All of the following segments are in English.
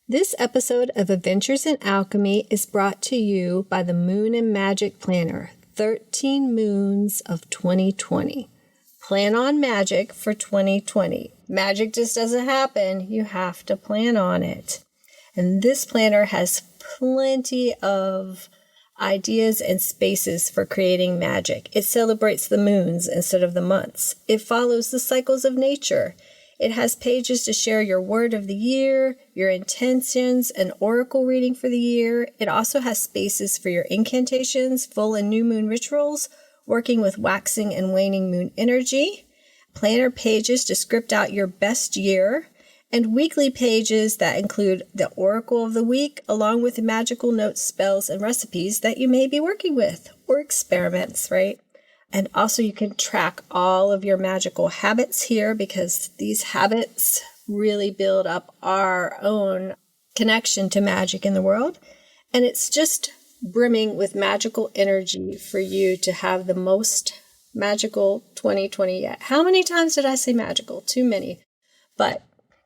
This episode of Adventures in Alchemy is brought to you by the Moon and Magic Planner, 13 Moons of 2020. Plan on magic for 2020. Magic just doesn't happen. You have to plan on it. And this planner has plenty of ideas and spaces for creating magic. It celebrates the moons instead of the months. It follows the cycles of nature. It has pages to share your word of the year, your intentions, an oracle reading for the year. It also has spaces for your incantations, full and new moon rituals, working with waxing and waning moon energy, planner pages to script out your best year, and weekly pages that include the oracle of the week, along with magical notes, spells, and recipes that you may be working with, or experiments, right? And also you can track all of your magical habits here because these habits really build up our own connection to magic in the world. And it's just brimming with magical energy for you to have the most magical 2020 yet. How many times did I say magical? Too many. But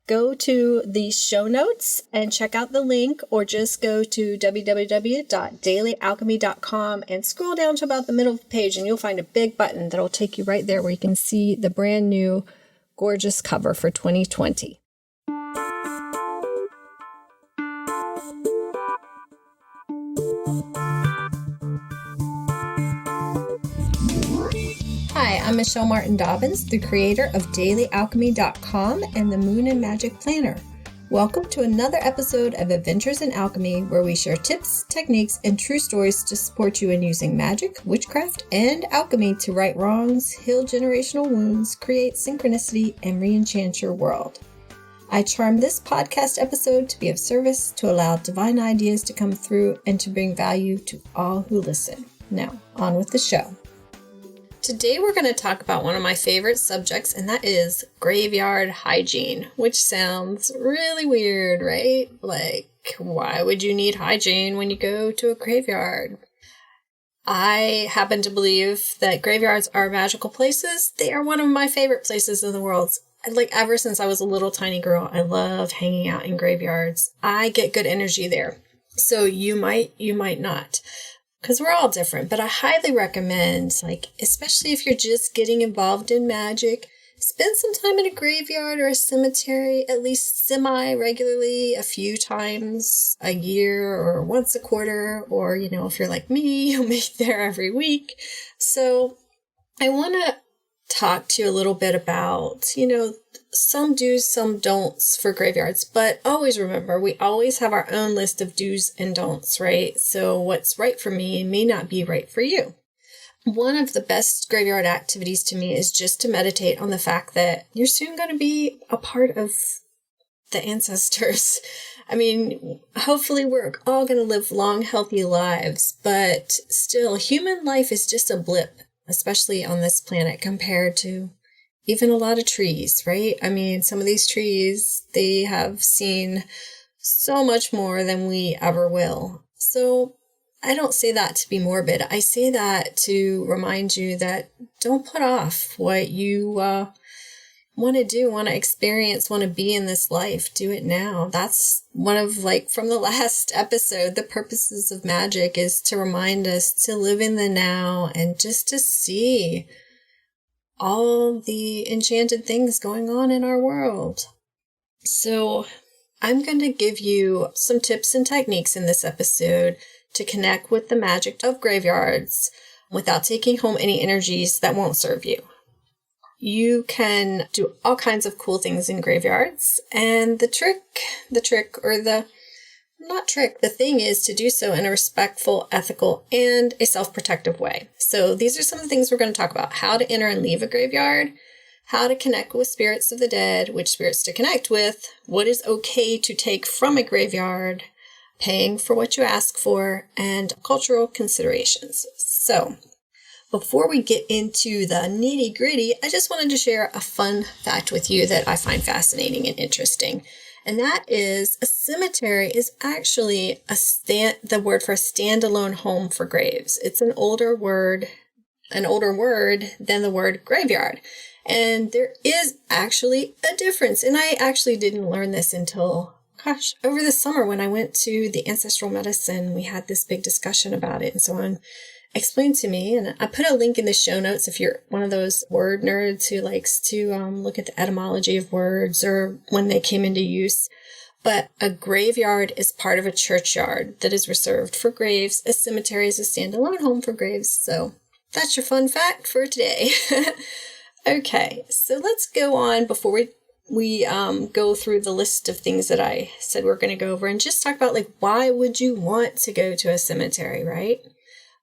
go to the show notes and check out the link, or just go to www.dailyalchemy.com and scroll down to about the middle of the page and you'll find a big button that'll take you right there where you can see the brand new gorgeous cover for 2020. Hi, I'm Michelle Martin Dobbins, the creator of DailyAlchemy.com and the Moon and Magic Planner. Welcome to another episode of Adventures in Alchemy, where we share tips, techniques, and true stories to support you in using magic, witchcraft, and alchemy to right wrongs, heal generational wounds, create synchronicity, and re-enchant your world. I charm this podcast episode to be of service, to allow divine ideas to come through, and to bring value to all who listen. Now, on with the show. Today we're going to talk about one of my favorite subjects, and that is graveyard hygiene, which sounds really weird, right? Like, why would you need hygiene when you go to a graveyard? I happen to believe that graveyards are magical places. They are one of my favorite places in the world. Like, ever since I was a little tiny girl, I love hanging out in graveyards. I get good energy there. So you might not. Because we're all different, but I highly recommend, especially if you're just getting involved in magic, spend some time in a graveyard or a cemetery, at least semi-regularly, a few times a year or once a quarter, or, if you're like me, you'll make there every week. So I want to talk to you a little bit about, some do's, some don'ts for graveyards, but always remember, we always have our own list of do's and don'ts, right? So what's right for me may not be right for you. One of the best graveyard activities to me is just to meditate on the fact that you're soon going to be a part of the ancestors. I mean, hopefully we're all going to live long, healthy lives, but still, human life is just a blip, especially on this planet, compared to even a lot of trees, right? I mean, some of these trees, they have seen so much more than we ever will. So I don't say that to be morbid. I say that to remind you that don't put off what you want to do, want to experience, want to be in this life. Do it now. That's one of, from the last episode, the purposes of magic is to remind us to live in the now and just to see all the enchanted things going on in our world. So I'm going to give you some tips and techniques in this episode to connect with the magic of graveyards without taking home any energies that won't serve you. You can do all kinds of cool things in graveyards, and the thing is to do so in a respectful, ethical, and a self-protective way. So these are some of the things we're going to talk about: how to enter and leave a graveyard, how to connect with spirits of the dead, which spirits to connect with, what is okay to take from a graveyard, paying for what you ask for, and cultural considerations. So before we get into the nitty-gritty, I just wanted to share a fun fact with you that I find fascinating and interesting. And that is, a cemetery is actually the word for a standalone home for graves. It's an older word than the word graveyard. And there is actually a difference. And I actually didn't learn this until gosh, over the summer when I went to the ancestral medicine, we had this big discussion about it. And someone explained to me, and I put a link in the show notes if you're one of those word nerds who likes to look at the etymology of words or when they came into use. But a graveyard is part of a churchyard that is reserved for graves. A cemetery is a standalone home for graves. So that's your fun fact for today. Okay, so let's go on before we go through the list of things that I said we're going to go over and just talk about, like, why would you want to go to a cemetery, right?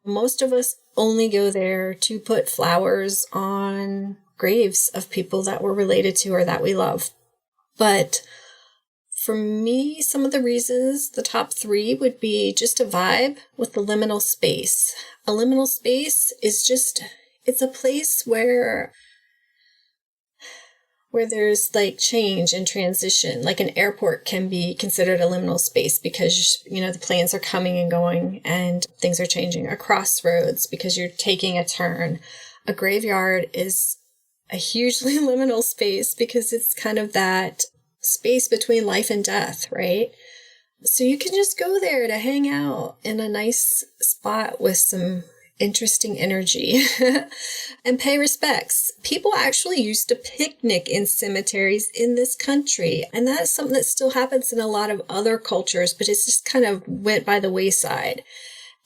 Most of us only go there to put flowers on graves of people that we're related to or that we love. But for me, some of the reasons, the top 3 would be just a vibe with the liminal space. A liminal space is just, it's a place where there's like change and transition. Like an airport can be considered a liminal space because, the planes are coming and going and things are changing. A crossroads because you're taking a turn. A graveyard is a hugely liminal space because it's kind of that space between life and death, right? So you can just go there to hang out in a nice spot with some interesting energy and pay respects. People actually used to picnic in cemeteries in this country, and that is something that still happens in a lot of other cultures, but it's just kind of went by the wayside.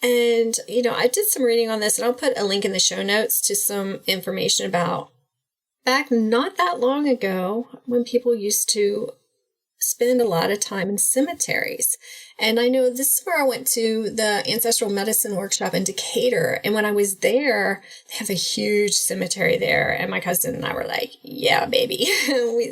And I did some reading on this, and I'll put a link in the show notes to some information about back not that long ago when people used to spend a lot of time in cemeteries. And I know this is where I went to the ancestral medicine workshop in Decatur. And when I was there, they have a huge cemetery there. And my cousin and I were like, yeah, baby.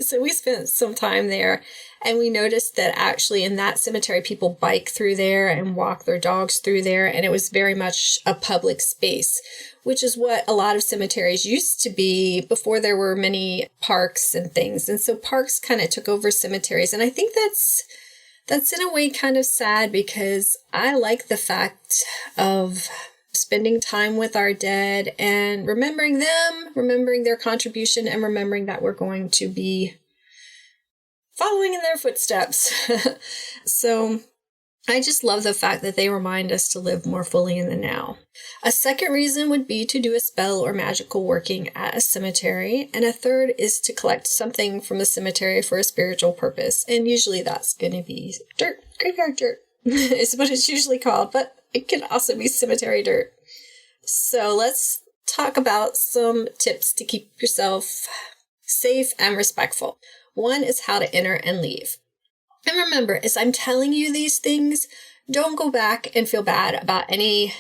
So we spent some time there. And we noticed that actually in that cemetery, people bike through there and walk their dogs through there. And it was very much a public space, which is what a lot of cemeteries used to be before there were many parks and things. And so parks kind of took over cemeteries. And I think that's in a way kind of sad because I like the fact of spending time with our dead and remembering them, remembering their contribution, and remembering that we're going to be following in their footsteps. So I just love the fact that they remind us to live more fully in the now. A second reason would be to do a spell or magical working at a cemetery. And a third is to collect something from the cemetery for a spiritual purpose. And usually that's going to be dirt, graveyard dirt is what it's usually called, but it can also be cemetery dirt. So let's talk about some tips to keep yourself safe and respectful. One is how to enter and leave. And remember, as I'm telling you these things, don't go back and feel bad about any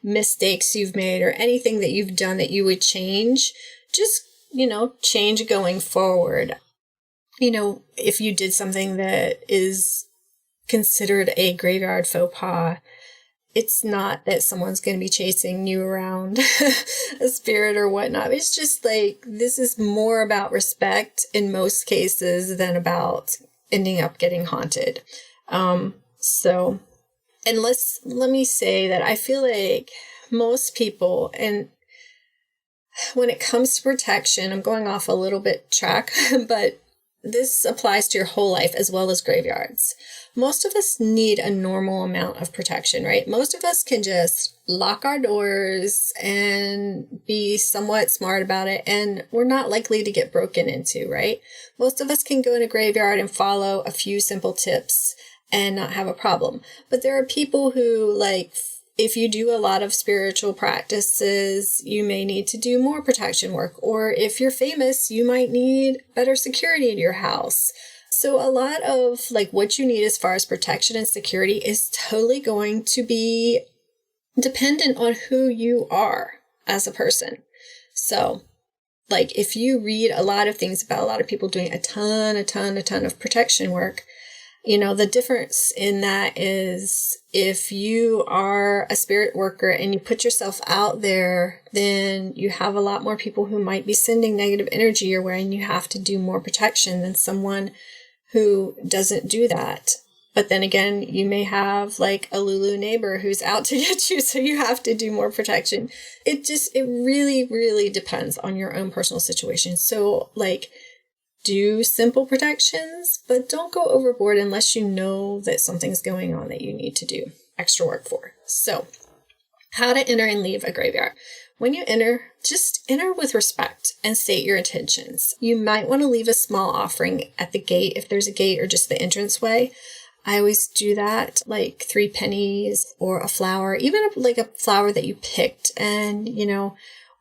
mistakes you've made or anything that you've done that you would change. Just, change going forward. If you did something that is considered a graveyard faux pas, it's not that someone's going to be chasing you around a spirit or whatnot. It's just like, this is more about respect in most cases than about ending up getting haunted. And let me say that I feel like most people, and when it comes to protection, I'm going off a little bit track, but this applies to your whole life as well as graveyards. Most of us need a normal amount of protection, right? Most of us can just lock our doors and be somewhat smart about it, and we're not likely to get broken into, right? Most of us can go in a graveyard and follow a few simple tips and not have a problem. But there are people who, like, if you do a lot of spiritual practices, you may need to do more protection work. Or if you're famous, you might need better security in your house. So a lot of what you need as far as protection and security is totally going to be dependent on who you are as a person. So if you read a lot of things about a lot of people doing a ton of protection work, the difference in that is if you are a spirit worker and you put yourself out there, then you have a lot more people who might be sending negative energy your way, and you have to do more protection than someone who doesn't do that. But then again, you may have a Lulu neighbor who's out to get you, so you have to do more protection. It really, really depends on your own personal situation. So do simple protections, but don't go overboard unless you know that something's going on that you need to do extra work for. So, how to enter and leave a graveyard. When you enter, just enter with respect and state your intentions. You might want to leave a small offering at the gate if there's a gate or just the entranceway. I always do that, like 3 pennies or a flower, even like a flower that you picked. And,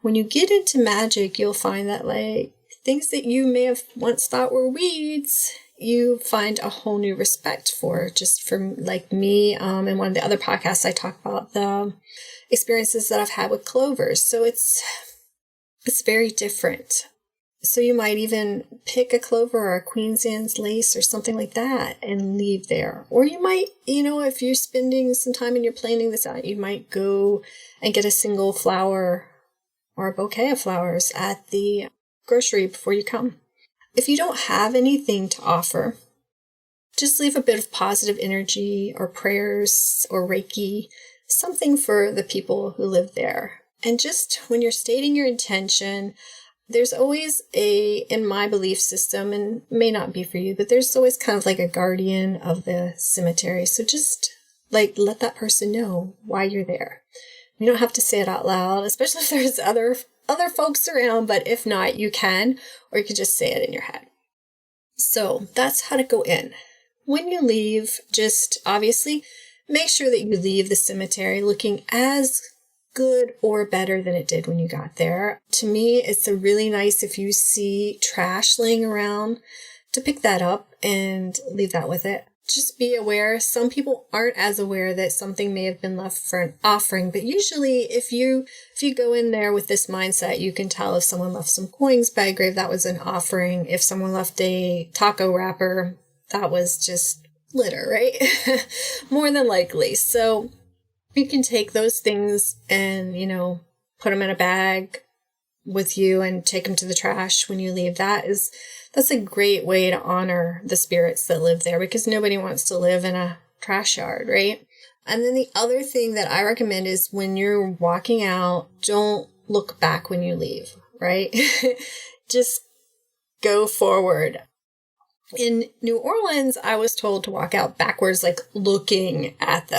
when you get into magic, you'll find that like things that you may have once thought were weeds, you find a whole new respect for. Just from like me, in one of the other podcasts, I talk about the experiences that I've had with clovers. So it's very different. So you might even pick a clover or a Queen's Anne's lace or something like that and leave there. Or you might, if you're spending some time and you're planning this out, you might go and get a single flower or a bouquet of flowers at the grocery before you come. If you don't have anything to offer, just leave a bit of positive energy or prayers or Reiki, something for the people who live there. And just when you're stating your intention, there's always in my belief system, and may not be for you, but there's always kind of like a guardian of the cemetery. So just like let that person know why you're there. You don't have to say it out loud, especially if there's other folks around, but if not, you can, or you could just say it in your head. So that's how to go in. When you leave, just obviously make sure that you leave the cemetery looking as good or better than it did when you got there. To me, it's really nice if you see trash laying around to pick that up and leave that with it. Just be aware. Some people aren't as aware that something may have been left for an offering, but usually if you go in there with this mindset, you can tell if someone left some coins by a grave, that was an offering. If someone left a taco wrapper, that was just litter, right? More than likely. So you can take those things and, put them in a bag with you and take them to the trash when you leave. That's a great way to honor the spirits that live there, because nobody wants to live in a trash yard, right? And then the other thing that I recommend is when you're walking out, don't look back when you leave, right? Just go forward. In New Orleans, I was told to walk out backwards, like looking at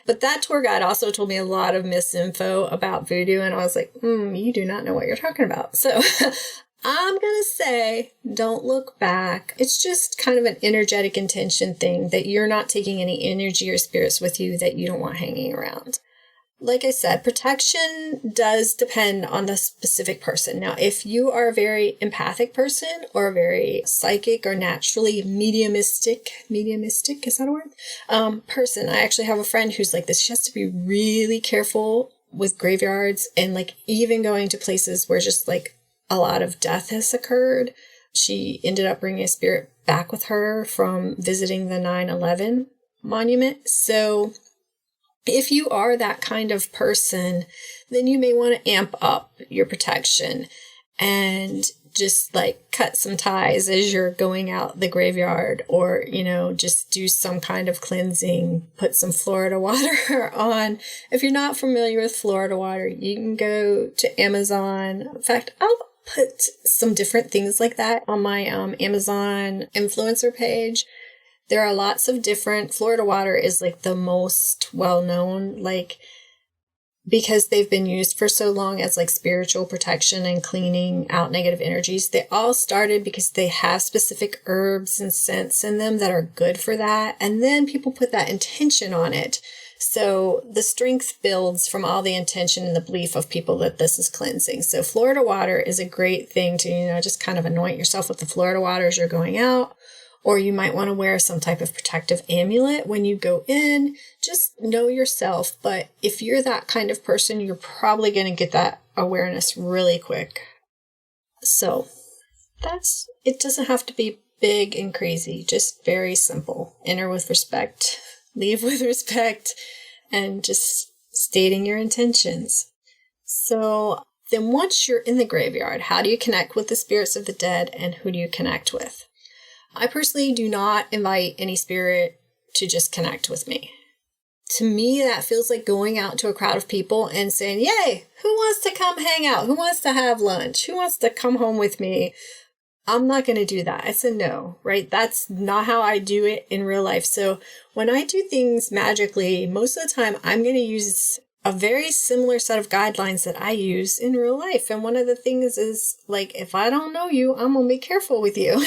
but that tour guide also told me a lot of misinfo about voodoo. And I was like, you do not know what you're talking about. So I'm going to say, don't look back. It's just kind of an energetic intention thing that you're not taking any energy or spirits with you that you don't want hanging around. Like I said, protection does depend on the specific person. Now, if you are a very empathic person or a very psychic or naturally mediumistic, is that a word? Person. I actually have a friend who's like this. She has to be really careful with graveyards and like even going to places where just like a lot of death has occurred. She ended up bringing a spirit back with her from visiting the 9/11 monument. So if you are that kind of person, then you may want to amp up your protection and just like cut some ties as you're going out the graveyard, or, just do some kind of cleansing, put some Florida water on. If you're not familiar with Florida water, you can go to Amazon. In fact, I'll put some different things like that on my Amazon influencer page. There are lots of different, Florida water is like the most well-known, like, because they've been used for so long as like spiritual protection and cleaning out negative energies. They all started because they have specific herbs and scents in them that are good for that. And then people put that intention on it. So the strength builds from all the intention and the belief of people that this is cleansing. So Florida water is a great thing to, just kind of anoint yourself with the Florida water as you're going out. Or you might want to wear some type of protective amulet when you go in. Just know yourself. But if you're that kind of person, you're probably going to get that awareness really quick. So it doesn't have to be big and crazy, just very simple. Enter with respect, leave with respect, and just stating your intentions. So then once you're in the graveyard, how do you connect with the spirits of the dead, and who do you connect with? I personally do not invite any spirit to just connect with me. To me, that feels like going out to a crowd of people and saying, yay, who wants to come hang out? Who wants to have lunch? Who wants to come home with me? I'm not going to do that. It's a no, right? That's not how I do it in real life. So when I do things magically, most of the time I'm going to use a very similar set of guidelines that I use in real life. And one of the things is like, if I don't know you, I'm going to be careful with you,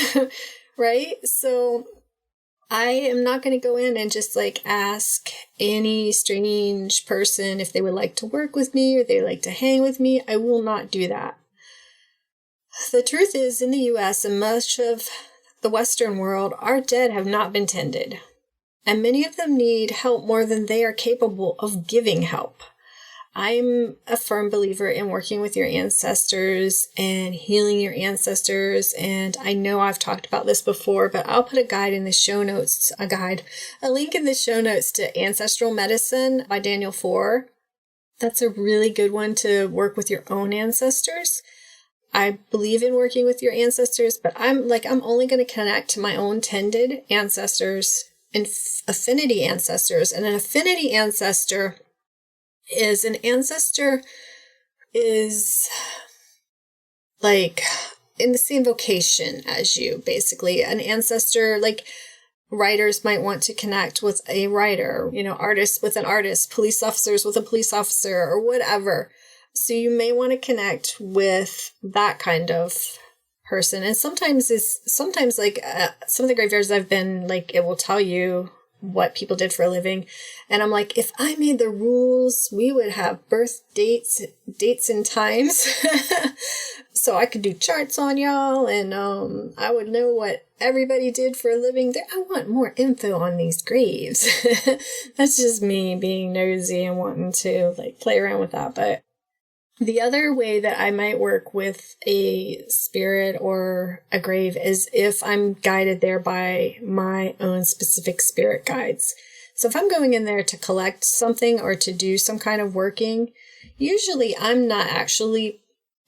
right? So I am not going to go in and just like ask any strange person if they would like to work with me or they like to hang with me. I will not do that. The truth is, in the US and much of the Western world, our dead have not been tended, and many of them need help more than they are capable of giving help. I'm a firm believer in working with your ancestors and healing your ancestors, and I know I've talked about this before, but I'll put a link in the show notes to Ancestral Medicine by Daniel Four. That's a really good one to work with your own ancestors. I believe in working with your ancestors, but I'm only going to connect to my own tended ancestors and affinity ancestors. And an affinity ancestor is like in the same vocation as you, basically. An ancestor, like writers might want to connect with a writer, artists with an artist, police officers with a police officer, or whatever. So you may want to connect with that kind of person. And sometimes some of the graveyards I've been, like, it will tell you what people did for a living. And I'm like, if I made the rules, we would have birth dates and times. So I could do charts on y'all, and I would know what everybody did for a living. I want more info on these graves. That's just me being nosy and wanting to like play around with that. But the other way that I might work with a spirit or a grave is if I'm guided there by my own specific spirit guides. So if I'm going in there to collect something or to do some kind of working, usually I'm not actually,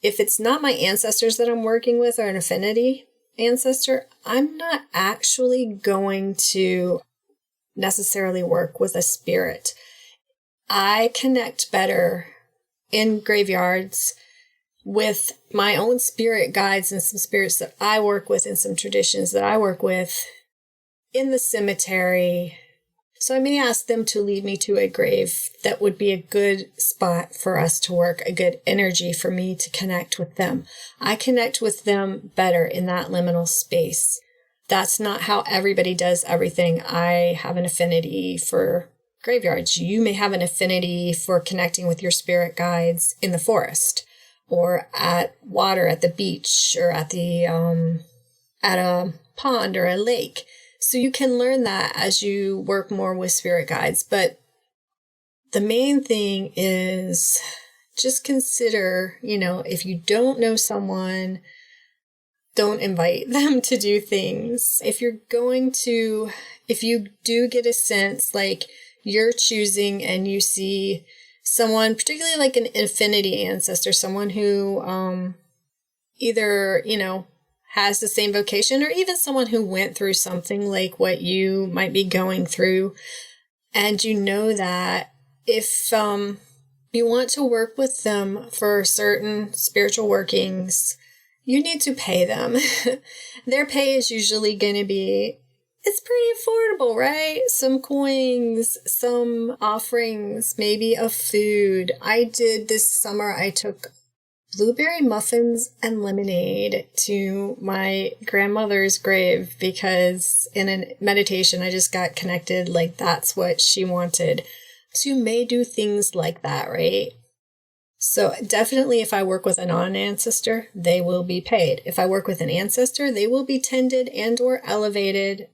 if it's not my ancestors that I'm working with or an affinity ancestor, I'm not actually going to necessarily work with a spirit. I connect better in graveyards with my own spirit guides and some spirits that I work with and some traditions that I work with in the cemetery. So I may ask them to lead me to a grave that would be a good spot for us to work, a good energy for me to connect with them. I connect with them better in that liminal space. That's not how everybody does everything. I have an affinity for graveyards. You may have an affinity for connecting with your spirit guides in the forest or at water at the beach or at a pond or a lake. So you can learn that as you work more with spirit guides. But the main thing is just consider, if you don't know someone, don't invite them to do things. If you do get a sense like you're choosing and you see someone, particularly like an affinity ancestor, someone who either, has the same vocation, or even someone who went through something like what you might be going through. And you know that if you want to work with them for certain spiritual workings, you need to pay them. Their pay is usually going to be, it's pretty affordable, right? Some coins, some offerings, maybe of food. I did this summer, I took blueberry muffins and lemonade to my grandmother's grave because in a meditation, I just got connected. Like that's what she wanted. So you may do things like that, right? So definitely if I work with a non-ancestor, they will be paid. If I work with an ancestor, they will be tended and or elevated.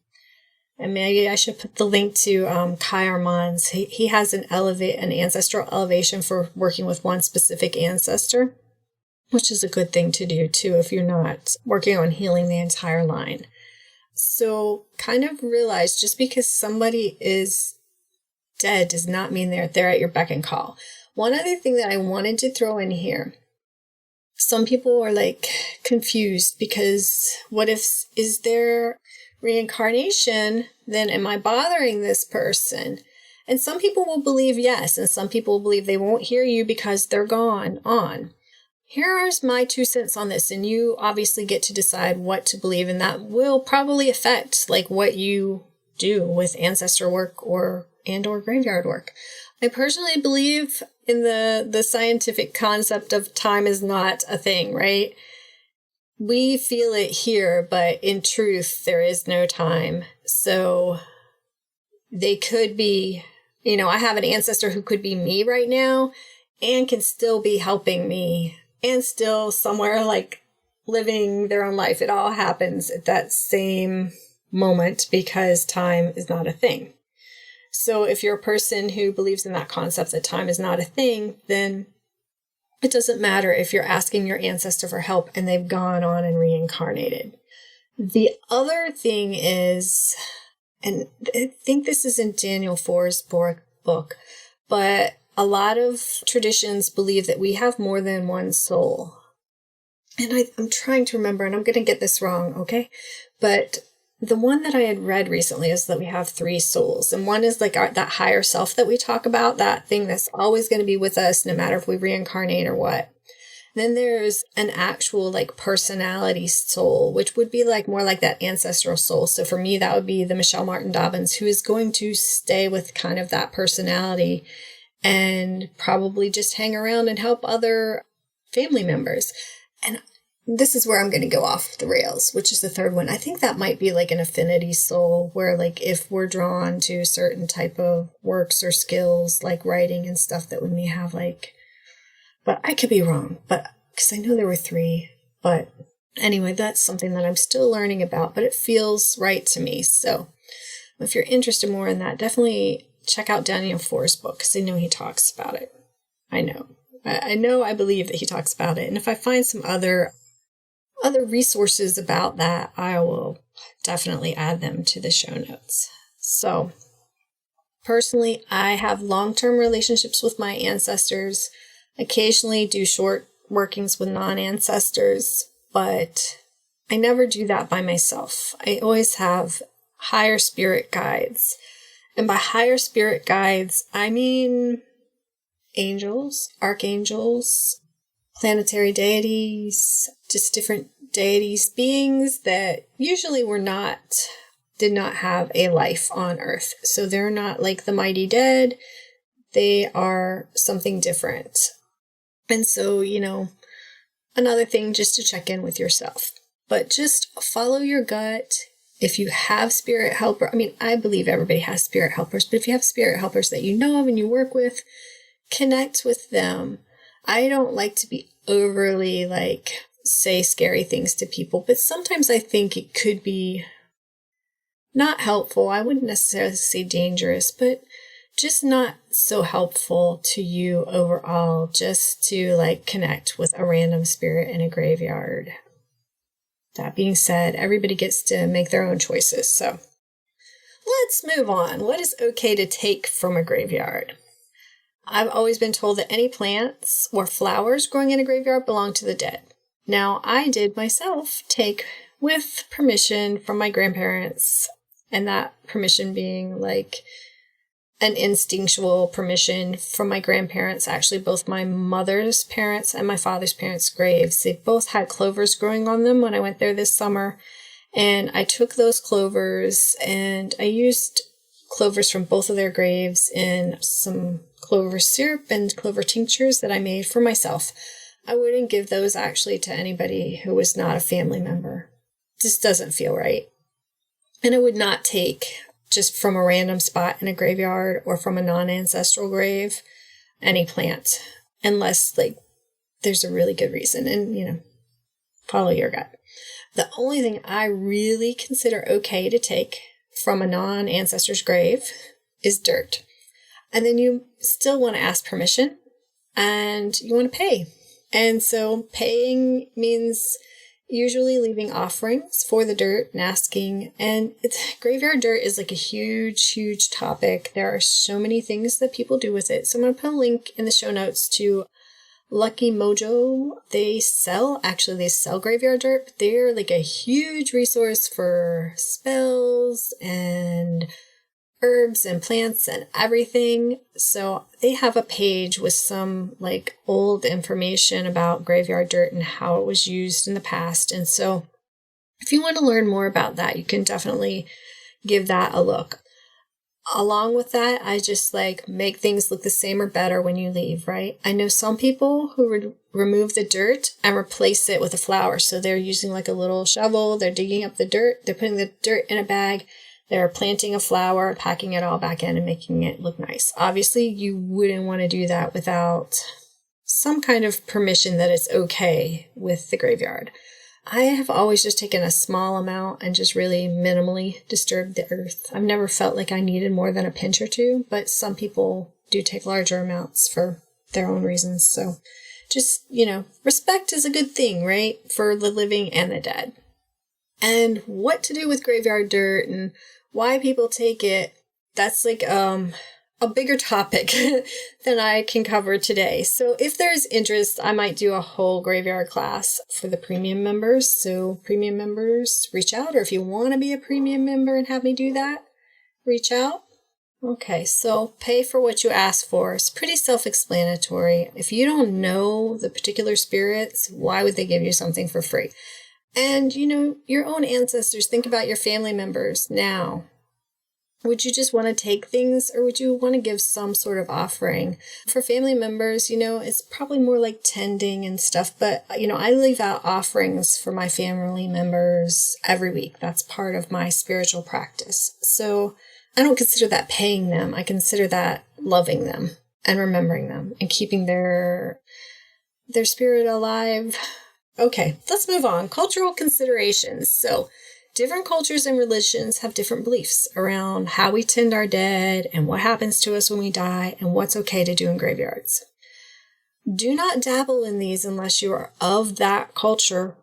And maybe I should put the link to Kai Armand's. He has an ancestral elevation for working with one specific ancestor, which is a good thing to do too if you're not working on healing the entire line. So kind of realize just because somebody is dead does not mean they're at your beck and call. One other thing that I wanted to throw in here, some people are like confused because what if, is there reincarnation? Then am I bothering this person? And some people will believe yes, and some people will believe they won't hear you because they're gone on. here's my 2 cents on this. And you obviously get to decide what to believe, and that will probably affect like what you do with ancestor work or graveyard work. I personally believe in the scientific concept of time is not a thing, right? We feel it here, but in truth, there is no time. So they could be, I have an ancestor who could be me right now and can still be helping me and still somewhere like living their own life. It all happens at that same moment because time is not a thing. So if you're a person who believes in that concept that time is not a thing, then it doesn't matter if you're asking your ancestor for help and they've gone on and reincarnated. The other thing is, and I think this is in Daniel Foer's book, but a lot of traditions believe that we have more than one soul. And I'm trying to remember, and I'm going to get this wrong, okay? But the one that I had read recently is that we have 3 souls. And one is like that higher self that we talk about, that thing that's always going to be with us no matter if we reincarnate or what. Then there's an actual like personality soul, which would be like more like that ancestral soul. So for me, that would be the Michelle Martin Dobbins, who is going to stay with kind of that personality and probably just hang around and help other family members. And this is where I'm going to go off the rails, which is the third one. I think that might be like an affinity soul where like if we're drawn to certain type of works or skills like writing and stuff that we may have like, but I could be wrong, but because I know there were 3, but anyway, that's something that I'm still learning about, but it feels right to me. So if you're interested more in that, definitely check out Daniel Foer's book because I know he talks about it. I believe that he talks about it. And if I find some other resources about that, I will definitely add them to the show notes. So personally, I have long-term relationships with my ancestors, occasionally do short workings with non-ancestors, but I never do that by myself. I always have higher spirit guides. And by higher spirit guides, I mean angels, archangels, planetary deities, just different deities, beings that usually did not have a life on Earth. So they're not like the mighty dead. They are something different. And so, another thing just to check in with yourself. But just follow your gut. If you have spirit helper, I believe everybody has spirit helpers, but if you have spirit helpers that you know of and you work with, connect with them. I don't like to be overly say scary things to people, but sometimes I think it could be not helpful. I wouldn't necessarily say dangerous, but just not so helpful to you overall, just to connect with a random spirit in a graveyard. That being said, everybody gets to make their own choices. So let's move on. What is okay to take from a graveyard? I've always been told that any plants or flowers growing in a graveyard belong to the dead. Now, I did myself take with permission from my grandparents, and that permission being an instinctual permission from my grandparents, actually both my mother's parents and my father's parents' graves. They both had clovers growing on them when I went there this summer, and I took those clovers and I used clovers from both of their graves in some clover syrup and clover tinctures that I made for myself. I wouldn't give those actually to anybody who was not a family member. It just doesn't feel right. And I would not take just from a random spot in a graveyard or from a non-ancestral grave any plant unless there's a really good reason, and follow your gut. The only thing I really consider okay to take from a non-ancestor's grave is dirt. And then you still want to ask permission and you want to pay. And so paying means usually leaving offerings for the dirt and asking. And graveyard dirt is a huge, huge topic. There are so many things that people do with it. So I'm going to put a link in the show notes to Lucky Mojo. They sell graveyard dirt, but they're a huge resource for spells and herbs and plants and everything. So they have a page with some like old information about graveyard dirt and how it was used in the past. And so if you want to learn more about that, you can definitely give that a look. Along with that, I just like make things look the same or better when you leave, right? I know some people who would remove the dirt and replace it with a flower. So they're using like a little shovel, they're digging up the dirt, they're putting the dirt in a bag, they're planting a flower, packing it all back in and making it look nice. Obviously, you wouldn't want to do that without some kind of permission that it's okay with the graveyard. I have always just taken a small amount and just really minimally disturbed the earth. I've never felt like I needed more than a pinch or two, but some people do take larger amounts for their own reasons. So just, respect is a good thing, right? For the living and the dead. And what to do with graveyard dirt and why people take it, that's like a bigger topic than I can cover today. So if there's interest, I might do a whole graveyard class for the premium members. So premium members, reach out. Or if you want to be a premium member and have me do that, reach out. Okay, so pay for what you ask for. It's pretty self-explanatory. If you don't know the particular spirits, why would they give you something for free? And, your own ancestors, think about your family members now. Would you just want to take things or would you want to give some sort of offering? For family members, it's probably more like tending and stuff. But, I leave out offerings for my family members every week. That's part of my spiritual practice. So I don't consider that paying them. I consider that loving them and remembering them and keeping their spirit alive. Okay, let's move on. Cultural considerations. So different cultures and religions have different beliefs around how we tend our dead and what happens to us when we die and what's okay to do in graveyards. Do not dabble in these unless you are of that culture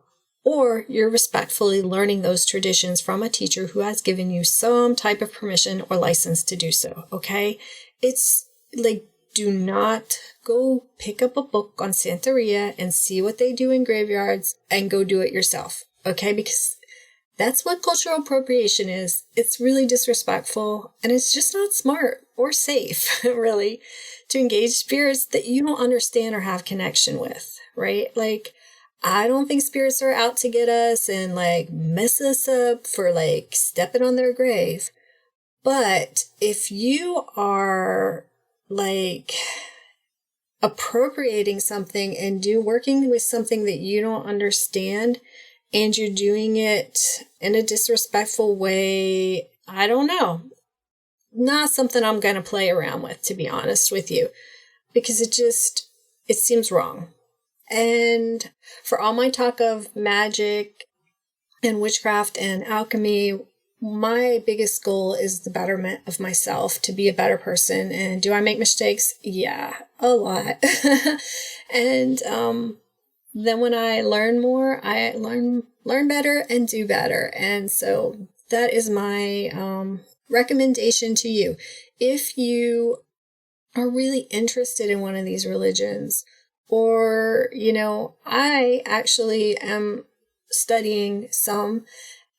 or you're respectfully learning those traditions from a teacher who has given you some type of permission or license to do so, okay? It's like, do not go pick up a book on Santeria and see what they do in graveyards and go do it yourself, okay? Because that's what cultural appropriation is. It's really disrespectful and it's just not smart or safe, really, to engage spirits that you don't understand or have connection with, right? Like, I don't think spirits are out to get us and like mess us up for like stepping on their grave. But if you are like appropriating something and working with something that you don't understand, and you're doing it in a disrespectful way, I don't know. Not something I'm going to play around with, to be honest with you, because it seems wrong. And for all my talk of magic and witchcraft and alchemy, my biggest goal is the betterment of myself, to be a better person. And do I make mistakes? Yeah, a lot. And, then when I learn more, I learn better and do better. And so that is my recommendation to you. If you are really interested in one of these religions, or, I actually am studying some,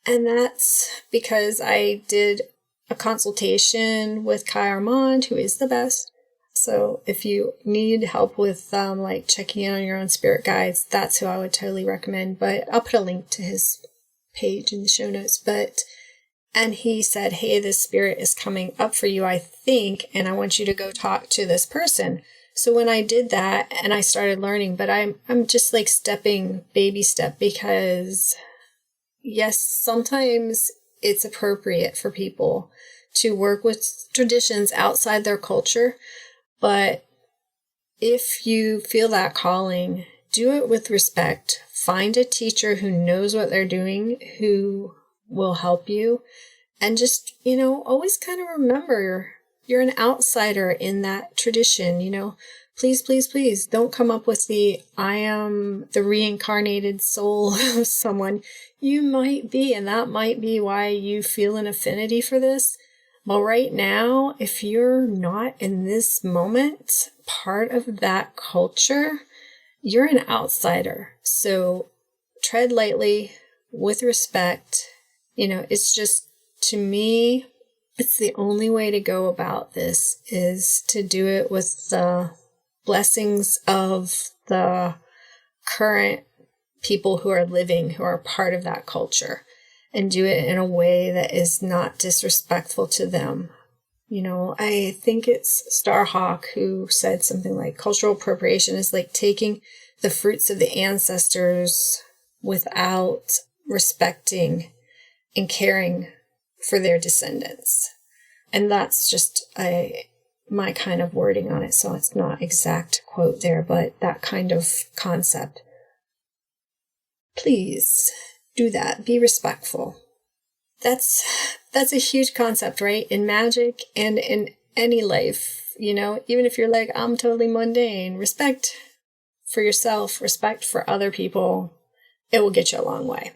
and that's because I did a consultation with Kai Armand, who is the best. So if you need help with like checking in on your own spirit guides, that's who I would totally recommend. But I'll put a link to his page in the show notes. And he said, hey, this spirit is coming up for you, I think, and I want you to go talk to this person. So when I did that and I started learning, but I'm just like baby step, because yes, sometimes it's appropriate for people to work with traditions outside their culture. But if you feel that calling, do it with respect. Find a teacher who knows what they're doing, who will help you. And just, always kind of remember you're an outsider in that tradition. Please, please, please don't come up with I am the reincarnated soul of someone. You might be, and that might be why you feel an affinity for this. But right now, if you're not in this moment part of that culture, you're an outsider. So tread lightly with respect. It's just, to me, It's the only way to go about this is to do it with the blessings of the current people who are living, who are part of that culture, and do it in a way that is not disrespectful to them. I think it's Starhawk who said something like cultural appropriation is like taking the fruits of the ancestors without respecting and caring for their descendants. And that's just my kind of wording on it. So it's not exact quote there, but that kind of concept. Please do that. Be respectful. That's a huge concept, right? In magic and in any life, even if you're like, I'm totally mundane, respect for yourself, respect for other people, it will get you a long way.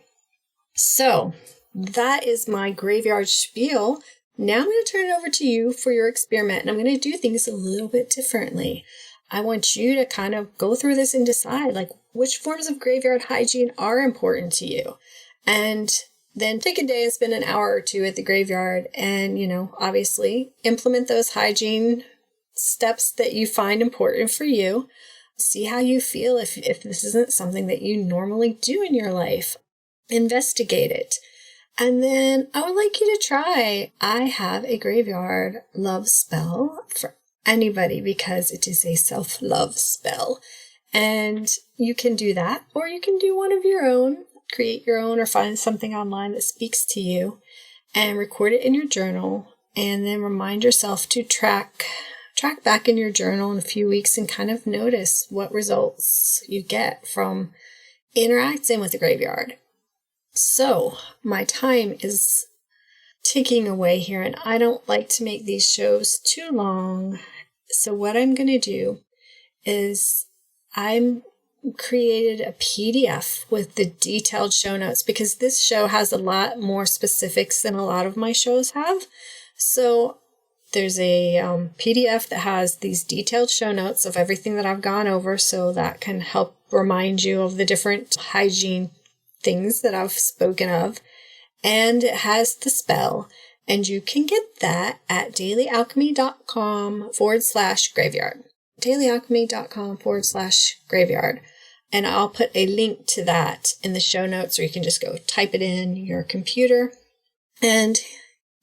So that is my graveyard spiel. Now I'm going to turn it over to you for your experiment, and I'm going to do things a little bit differently. I want you to kind of go through this and decide which forms of graveyard hygiene are important to you. And then take a day and spend an hour or two at the graveyard and, obviously implement those hygiene steps that you find important for you. See how you feel if this isn't something that you normally do in your life. Investigate it. And then I would like you to try. I have a graveyard love spell for anybody because it is a self-love spell. And you can do that, or you can do one of your own, create your own, or find something online that speaks to you and record it in your journal. And then remind yourself to track back in your journal in a few weeks and kind of notice what results you get from interacting with the graveyard. So my time is ticking away here, and I don't like to make these shows too long. So what I'm going to do is I'm created a PDF with the detailed show notes because this show has a lot more specifics than a lot of my shows have. So there's a PDF that has these detailed show notes of everything that I've gone over, so that can help remind you of the different hygiene things that I've spoken of. And it has the spell, and you can get that at dailyalchemy.com/graveyard. dailyalchemy.com/graveyard. And I'll put a link to that in the show notes, or you can just go type it in your computer and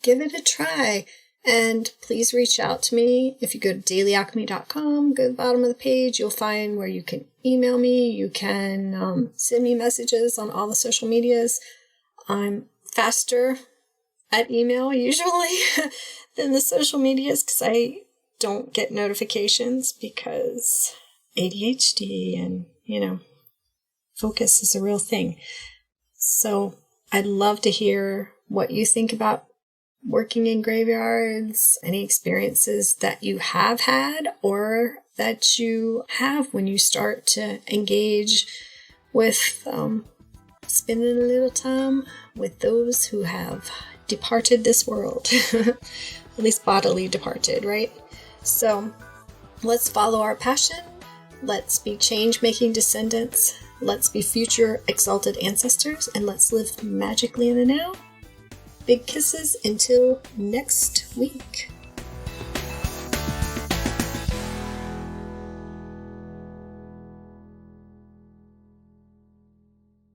give it a try. And please reach out to me. If you go to dailyalchemy.com, go to the bottom of the page, you'll find where you can email me. You can send me messages on all the social medias. I'm faster at email usually than the social medias because I don't get notifications because ADHD and, focus is a real thing. So I'd love to hear what you think about working in graveyards, any experiences that you have had or that you have when you start to engage with spending a little time with those who have departed this world, at least bodily departed, right? So let's follow our passion. Let's be change-making descendants. Let's be future exalted ancestors, and let's live magically in the now. Big kisses until next week.